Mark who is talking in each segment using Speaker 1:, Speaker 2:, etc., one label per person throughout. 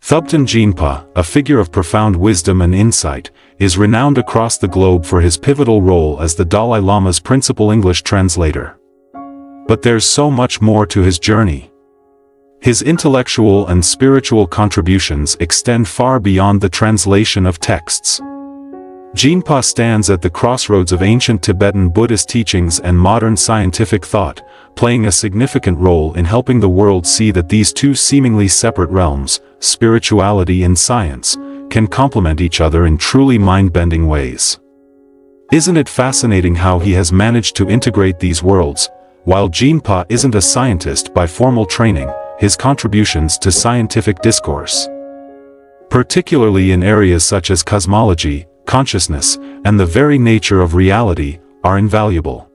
Speaker 1: Thubten Jinpa, a figure of profound wisdom and insight, is renowned across the globe for his pivotal role as the Dalai Lama's principal English translator. But there's so much more to his journey. His intellectual and spiritual contributions extend far beyond the translation of texts. Jinpa stands at the crossroads of ancient Tibetan Buddhist teachings and modern scientific thought, playing a significant role in helping the world see that these two seemingly separate realms, spirituality and science, can complement each other in truly mind-bending ways. Isn't it fascinating how he has managed to integrate these worlds? While Jinpa isn't a scientist by formal training, his contributions to scientific discourse, particularly in areas such as cosmology, consciousness, and the very nature of reality, are invaluable.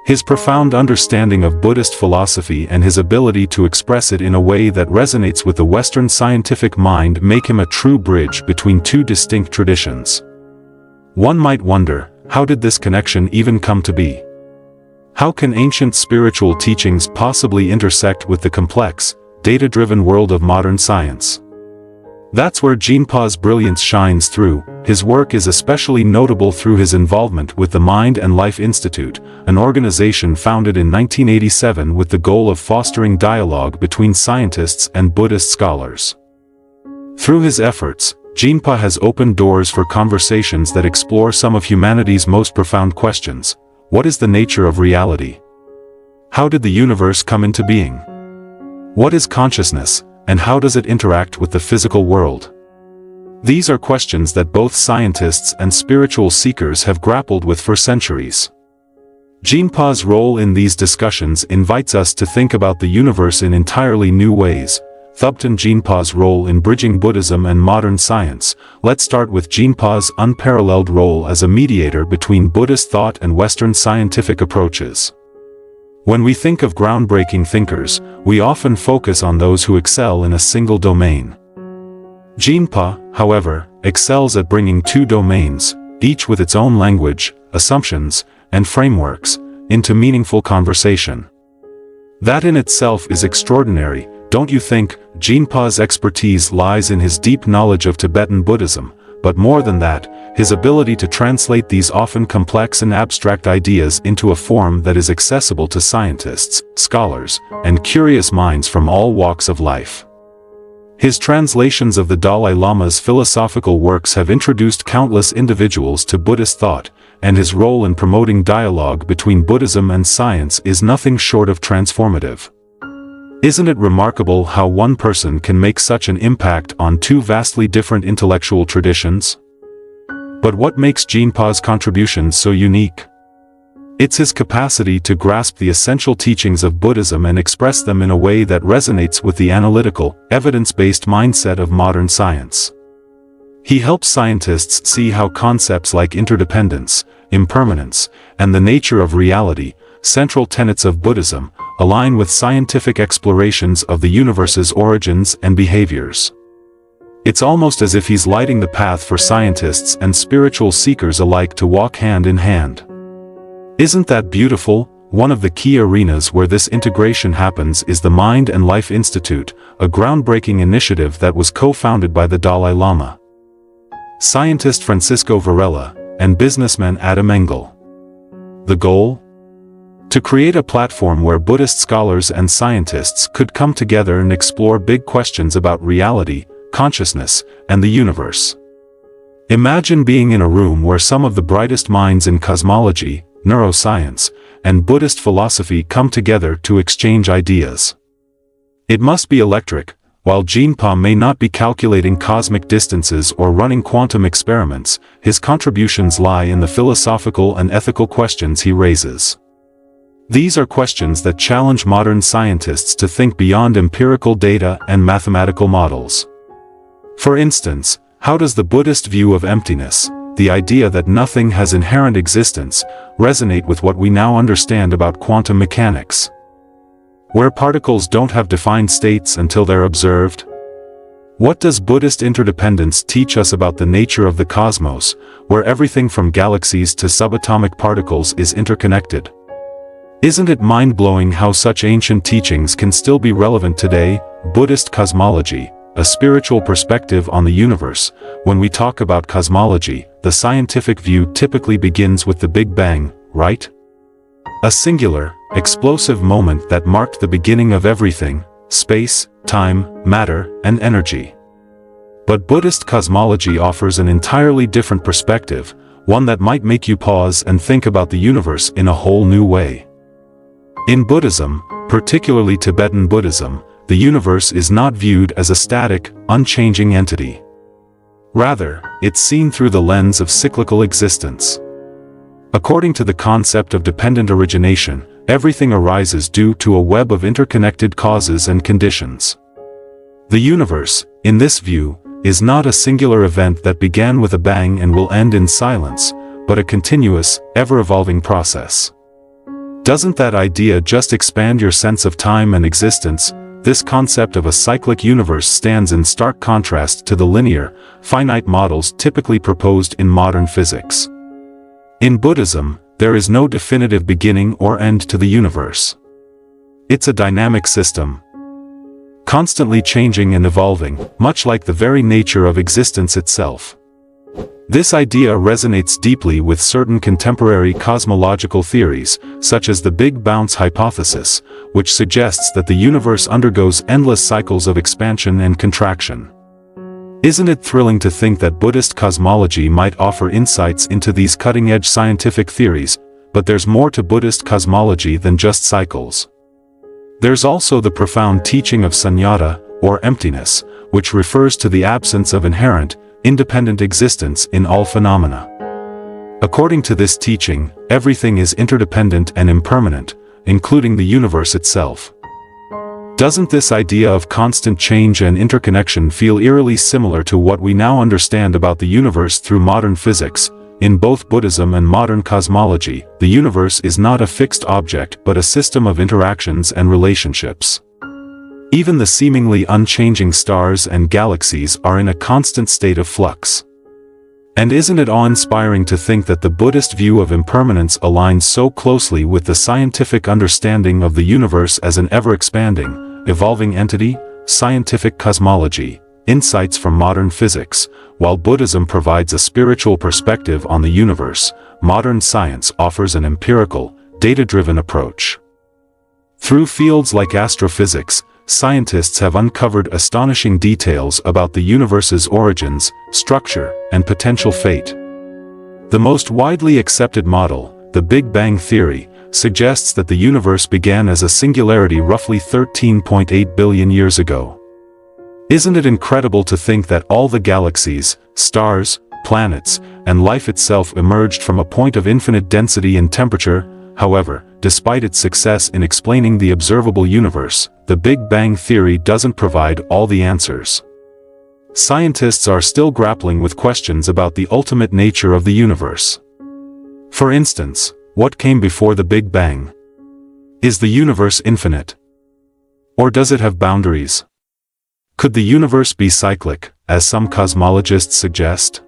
Speaker 1: His profound understanding of Buddhist philosophy and his ability to express it in a way that resonates with the Western scientific mind make him a true bridge between two distinct traditions. One might wonder, how did this connection even come to be? How can ancient spiritual teachings possibly intersect with the complex, data-driven world of modern science? That's where Jinpa's brilliance shines through. His work is especially notable through his involvement with the Mind and Life Institute, an organization founded in 1987 with the goal of fostering dialogue between scientists and Buddhist scholars. Through his efforts, Jinpa has opened doors for conversations that explore some of humanity's most profound questions. What is the nature of reality? How did the universe come into being? What is consciousness, and how does it interact with the physical world? These are questions that both scientists and spiritual seekers have grappled with for centuries. Jinpa's role in these discussions invites us to think about the universe in entirely new ways. Thubten Jinpa's role in bridging Buddhism and modern science. Let's start with Jinpa's unparalleled role as a mediator between Buddhist thought and Western scientific approaches. When we think of groundbreaking thinkers, we often focus on those who excel in a single domain. Jinpa, however, excels at bringing two domains, each with its own language, assumptions, and frameworks, into meaningful conversation. That in itself is extraordinary, don't you think? Jinpa's expertise lies in his deep knowledge of Tibetan Buddhism, but more than that, his ability to translate these often complex and abstract ideas into a form that is accessible to scientists, scholars, and curious minds from all walks of life. His translations of the Dalai Lama's philosophical works have introduced countless individuals to Buddhist thought, and his role in promoting dialogue between Buddhism and science is nothing short of transformative. Isn't it remarkable how one person can make such an impact on two vastly different intellectual traditions? But what makes Jinpa's contributions so unique? It's his capacity to grasp the essential teachings of Buddhism and express them in a way that resonates with the analytical, evidence-based mindset of modern science. He helps scientists see how concepts like interdependence, impermanence, and the nature of reality, central tenets of Buddhism, align with scientific explorations of the universe's origins and behaviors. It's almost as if he's lighting the path for scientists and spiritual seekers alike to walk hand in hand. Isn't that beautiful? One of the key arenas where this integration happens is the Mind and Life Institute, a groundbreaking initiative that was co-founded by the Dalai Lama, scientist Francisco Varela, and businessman Adam Engel. The goal? To create a platform where Buddhist scholars and scientists could come together and explore big questions about reality, consciousness, and the universe. Imagine being in a room where some of the brightest minds in cosmology, neuroscience, and Buddhist philosophy come together to exchange ideas. It must be electric. While Jinpa may not be calculating cosmic distances or running quantum experiments, his contributions lie in the philosophical and ethical questions he raises. These are questions that challenge modern scientists to think beyond empirical data and mathematical models. For instance, how does the Buddhist view of emptiness, the idea that nothing has inherent existence, resonate with what we now understand about quantum mechanics, where particles don't have defined states until they're observed? What does Buddhist interdependence teach us about the nature of the cosmos, where everything from galaxies to subatomic particles is interconnected? Isn't it mind-blowing how such ancient teachings can still be relevant today? Buddhist cosmology, a spiritual perspective on the universe. When we talk about cosmology, the scientific view typically begins with the Big Bang, right? A singular, explosive moment that marked the beginning of everything: space, time, matter, and energy. But Buddhist cosmology offers an entirely different perspective, one that might make you pause and think about the universe in a whole new way. In Buddhism, particularly Tibetan Buddhism, the universe is not viewed as a static, unchanging entity. Rather, it's seen through the lens of cyclical existence. According to the concept of dependent origination, everything arises due to a web of interconnected causes and conditions. The universe, in this view, is not a singular event that began with a bang and will end in silence, but a continuous, ever-evolving process. Doesn't that idea just expand your sense of time and existence? This concept of a cyclic universe stands in stark contrast to the linear, finite models typically proposed in modern physics. In Buddhism, there is no definitive beginning or end to the universe. It's a dynamic system, constantly changing and evolving, much like the very nature of existence itself. This idea resonates deeply with certain contemporary cosmological theories, such as the Big Bounce hypothesis, which suggests that the universe undergoes endless cycles of expansion and contraction. Isn't it thrilling to think that Buddhist cosmology might offer insights into these cutting-edge scientific theories? But there's more to Buddhist cosmology than just cycles. There's also the profound teaching of sunyata, or emptiness, which refers to the absence of inherent, independent existence in all phenomena. According to this teaching, everything is interdependent and impermanent, including the universe itself. Doesn't this idea of constant change and interconnection feel eerily similar to what we now understand about the universe through modern physics? In both Buddhism and modern cosmology, the universe is not a fixed object but a system of interactions and relationships. Even the seemingly unchanging stars and galaxies are in a constant state of flux. And isn't it awe-inspiring to think that the Buddhist view of impermanence aligns so closely with the scientific understanding of the universe as an ever-expanding, evolving entity? Scientific cosmology, insights from modern physics. While Buddhism provides a spiritual perspective on the universe, modern science offers an empirical, data-driven approach. Through fields like astrophysics, scientists have uncovered astonishing details about the universe's origins, structure, and potential fate. The most widely accepted model, the Big Bang theory, suggests that the universe began as a singularity roughly 13.8 billion years ago. Isn't it incredible to think that all the galaxies, stars, planets, and life itself emerged from a point of infinite density and temperature? However, despite its success in explaining the observable universe, the Big Bang theory doesn't provide all the answers. Scientists are still grappling with questions about the ultimate nature of the universe. For instance, what came before the Big Bang? Is the universe infinite? Or does it have boundaries? Could the universe be cyclic, as some cosmologists suggest?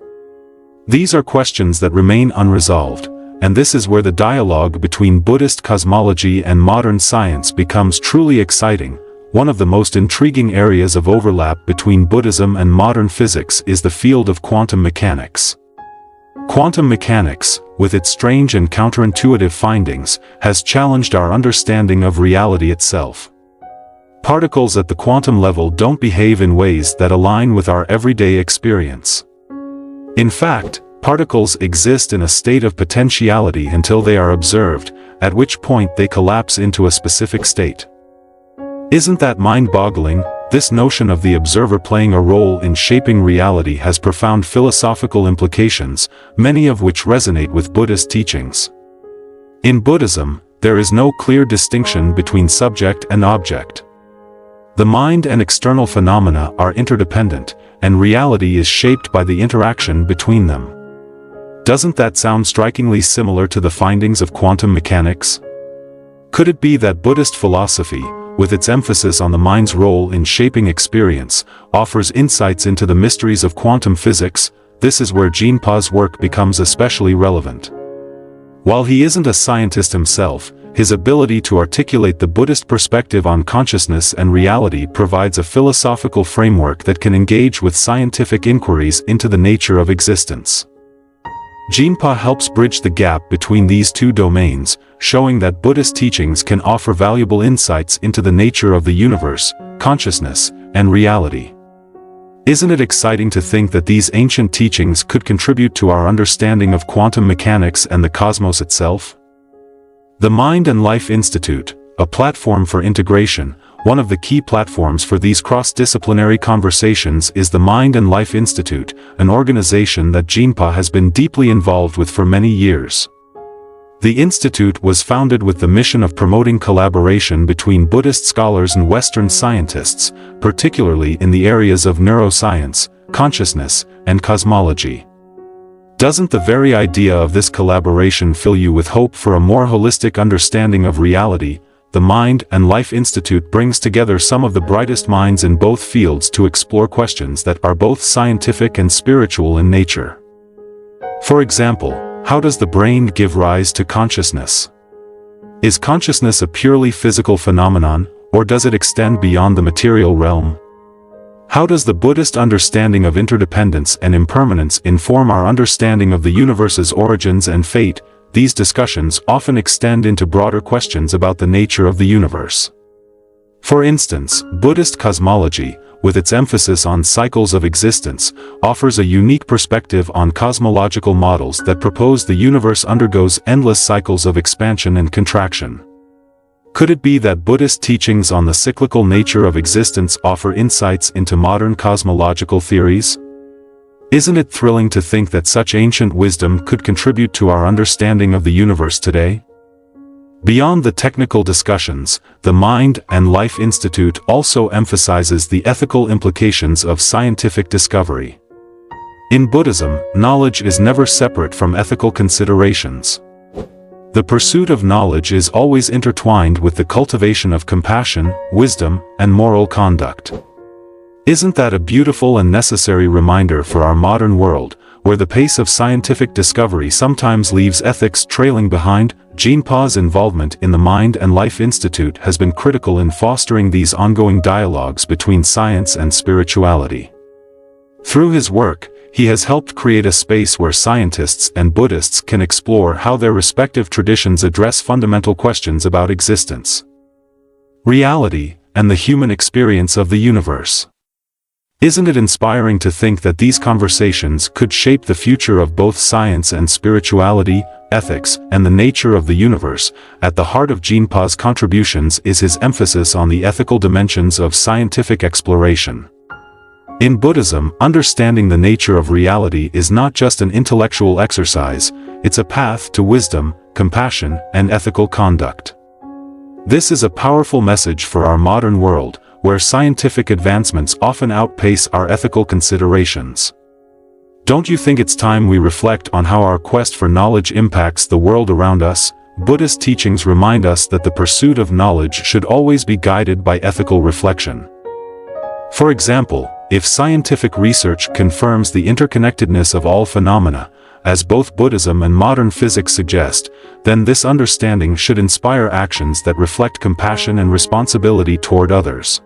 Speaker 1: These are questions that remain unresolved, and this is where the dialogue between Buddhist cosmology and modern science becomes truly exciting. One of the most intriguing areas of overlap between Buddhism and modern physics is the field of quantum mechanics. Quantum mechanics, with its strange and counterintuitive findings, has challenged our understanding of reality itself. Particles at the quantum level don't behave in ways that align with our everyday experience. In fact, particles exist in a state of potentiality until they are observed, at which point they collapse into a specific state. Isn't that mind-boggling? This notion of the observer playing a role in shaping reality has profound philosophical implications, many of which resonate with Buddhist teachings. In Buddhism, there is no clear distinction between subject and object. The mind and external phenomena are interdependent, and reality is shaped by the interaction between them. Doesn't that sound strikingly similar to the findings of quantum mechanics? Could it be that Buddhist philosophy, with its emphasis on the mind's role in shaping experience, offers insights into the mysteries of quantum physics? This is where Jinpa's work becomes especially relevant. While he isn't a scientist himself, his ability to articulate the Buddhist perspective on consciousness and reality provides a philosophical framework that can engage with scientific inquiries into the nature of existence. Jinpa helps bridge the gap between these two domains, showing that Buddhist teachings can offer valuable insights into the nature of the universe, consciousness, and reality. Isn't it exciting to think that these ancient teachings could contribute to our understanding of quantum mechanics and the cosmos itself? The Mind and Life Institute, a platform for integration. One of the key platforms for these cross-disciplinary conversations is the Mind and Life Institute, an organization that Jinpa has been deeply involved with for many years. The institute was founded with the mission of promoting collaboration between Buddhist scholars and Western scientists, particularly in the areas of neuroscience, consciousness, and cosmology. Doesn't the very idea of this collaboration fill you with hope for a more holistic understanding of reality? The Mind and Life Institute brings together some of the brightest minds in both fields to explore questions that are both scientific and spiritual in nature. For example, how does the brain give rise to consciousness? Is consciousness a purely physical phenomenon, or does it extend beyond the material realm? How does the Buddhist understanding of interdependence and impermanence inform our understanding of the universe's origins and fate? These discussions often extend into broader questions about the nature of the universe. For instance, Buddhist cosmology, with its emphasis on cycles of existence, offers a unique perspective on cosmological models that propose the universe undergoes endless cycles of expansion and contraction. Could it be that Buddhist teachings on the cyclical nature of existence offer insights into modern cosmological theories? Isn't it thrilling to think that such ancient wisdom could contribute to our understanding of the universe today? Beyond the technical discussions, the Mind and Life Institute also emphasizes the ethical implications of scientific discovery. In Buddhism, knowledge is never separate from ethical considerations. The pursuit of knowledge is always intertwined with the cultivation of compassion, wisdom, and moral conduct. Isn't that a beautiful and necessary reminder for our modern world, where the pace of scientific discovery sometimes leaves ethics trailing behind? Jinpa's involvement in the Mind and Life Institute has been critical in fostering these ongoing dialogues between science and spirituality. Through his work, he has helped create a space where scientists and Buddhists can explore how their respective traditions address fundamental questions about existence, reality, and the human experience of the universe. Isn't it inspiring to think that these conversations could shape the future of both science and spirituality, ethics, and the nature of the universe? At the heart of Jinpa's contributions is his emphasis on the ethical dimensions of scientific exploration. In Buddhism, understanding the nature of reality is not just an intellectual exercise, it's a path to wisdom, compassion, and ethical conduct. This is a powerful message for our modern world, where scientific advancements often outpace our ethical considerations. Don't you think it's time we reflect on how our quest for knowledge impacts the world around us? Buddhist teachings remind us that the pursuit of knowledge should always be guided by ethical reflection. For example, if scientific research confirms the interconnectedness of all phenomena, as both Buddhism and modern physics suggest, then this understanding should inspire actions that reflect compassion and responsibility toward others.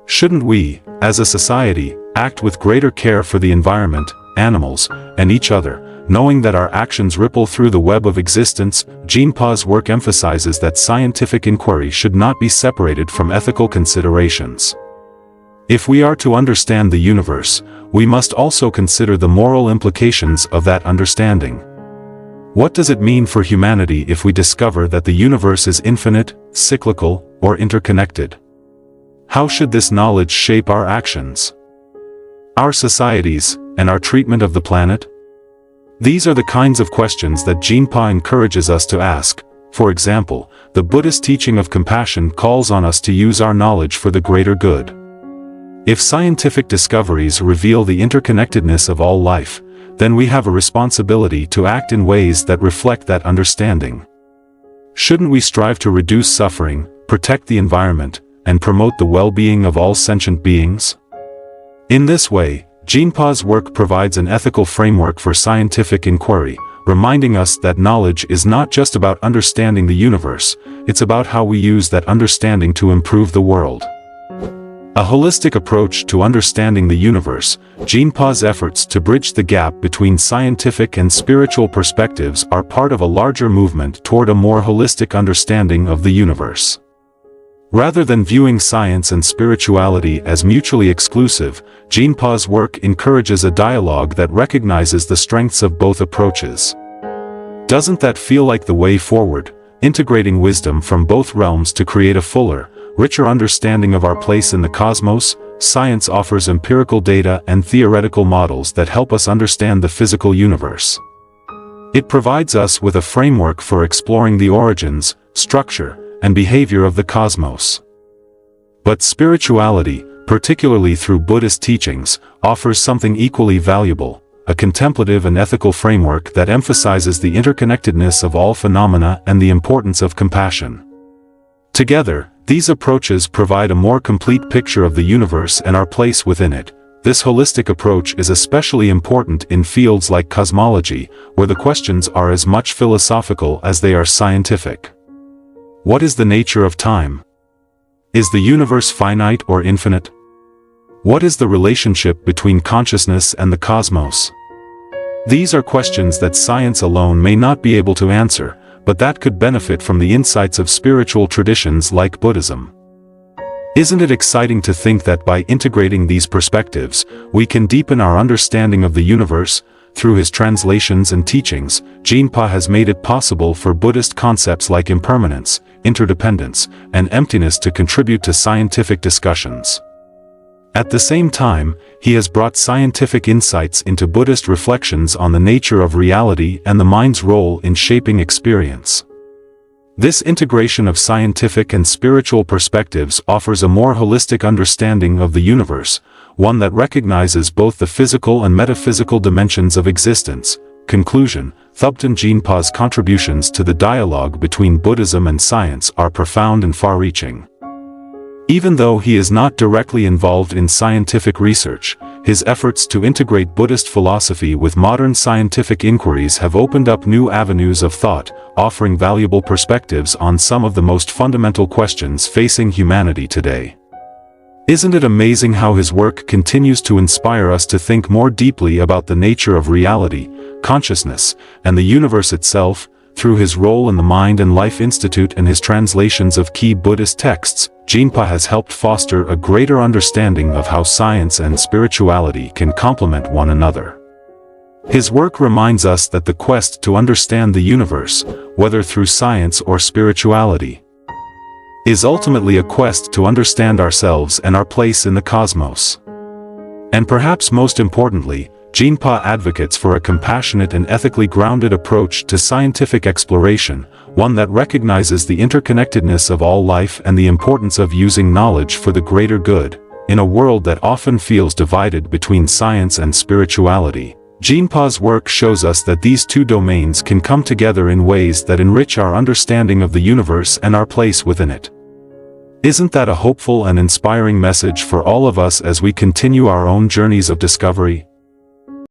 Speaker 1: Shouldn't we, as a society, act with greater care for the environment, animals, and each other, knowing that our actions ripple through the web of existence? Jinpa's work emphasizes that scientific inquiry should not be separated from ethical considerations. If we are to understand the universe, we must also consider the moral implications of that understanding. What does it mean for humanity if we discover that the universe is infinite, cyclical, or interconnected? How should this knowledge shape our actions, our societies, and our treatment of the planet? These are the kinds of questions that Jinpa encourages us to ask. For example, the Buddhist teaching of compassion calls on us to use our knowledge for the greater good. If scientific discoveries reveal the interconnectedness of all life, then we have a responsibility to act in ways that reflect that understanding. Shouldn't we strive to reduce suffering, protect the environment, and promote the well-being of all sentient beings? In this way, Jinpa's work provides an ethical framework for scientific inquiry, reminding us that knowledge is not just about understanding the universe, it's about how we use that understanding to improve the world. A holistic approach to understanding the universe, Jinpa's efforts to bridge the gap between scientific and spiritual perspectives are part of a larger movement toward a more holistic understanding of the universe. Rather than viewing science and spirituality as mutually exclusive, Jinpa's work encourages a dialogue that recognizes the strengths of both approaches. Doesn't that feel like the way forward, integrating wisdom from both realms to create a fuller, richer understanding of our place in the cosmos? Science offers empirical data and theoretical models that help us understand the physical universe. It provides us with a framework for exploring the origins, structure, and behavior of the cosmos. But spirituality, particularly through Buddhist teachings, offers something equally valuable, a contemplative and ethical framework that emphasizes the interconnectedness of all phenomena and the importance of compassion. Together, these approaches provide a more complete picture of the universe and our place within it. This holistic approach is especially important in fields like cosmology, where the questions are as much philosophical as they are scientific. What is the nature of time? Is the universe finite or infinite? What is the relationship between consciousness and the cosmos? These are questions that science alone may not be able to answer, but that could benefit from the insights of spiritual traditions like Buddhism. Isn't it exciting to think that by integrating these perspectives, we can deepen our understanding of the universe? Through his translations and teachings, Jinpa has made it possible for Buddhist concepts like impermanence, interdependence, and emptiness to contribute to scientific discussions. At the same time, he has brought scientific insights into Buddhist reflections on the nature of reality and the mind's role in shaping experience. This integration of scientific and spiritual perspectives offers a more holistic understanding of the universe, one that recognizes both the physical and metaphysical dimensions of existence. Conclusion: Thubten Jinpa's contributions to the dialogue between Buddhism and science are profound and far-reaching. Even though he is not directly involved in scientific research, his efforts to integrate Buddhist philosophy with modern scientific inquiries have opened up new avenues of thought, offering valuable perspectives on some of the most fundamental questions facing humanity today. Isn't it amazing how his work continues to inspire us to think more deeply about the nature of reality, consciousness, and the universe itself? Through his role in the Mind and Life Institute and his translations of key Buddhist texts, Jinpa has helped foster a greater understanding of how science and spirituality can complement one another. His work reminds us that the quest to understand the universe, whether through science or spirituality, is ultimately a quest to understand ourselves and our place in the cosmos. And perhaps most importantly, Jinpa advocates for a compassionate and ethically grounded approach to scientific exploration, one that recognizes the interconnectedness of all life and the importance of using knowledge for the greater good. In a world that often feels divided between science and spirituality, Jinpa's work shows us that these two domains can come together in ways that enrich our understanding of the universe and our place within it. Isn't that a hopeful and inspiring message for all of us as we continue our own journeys of discovery?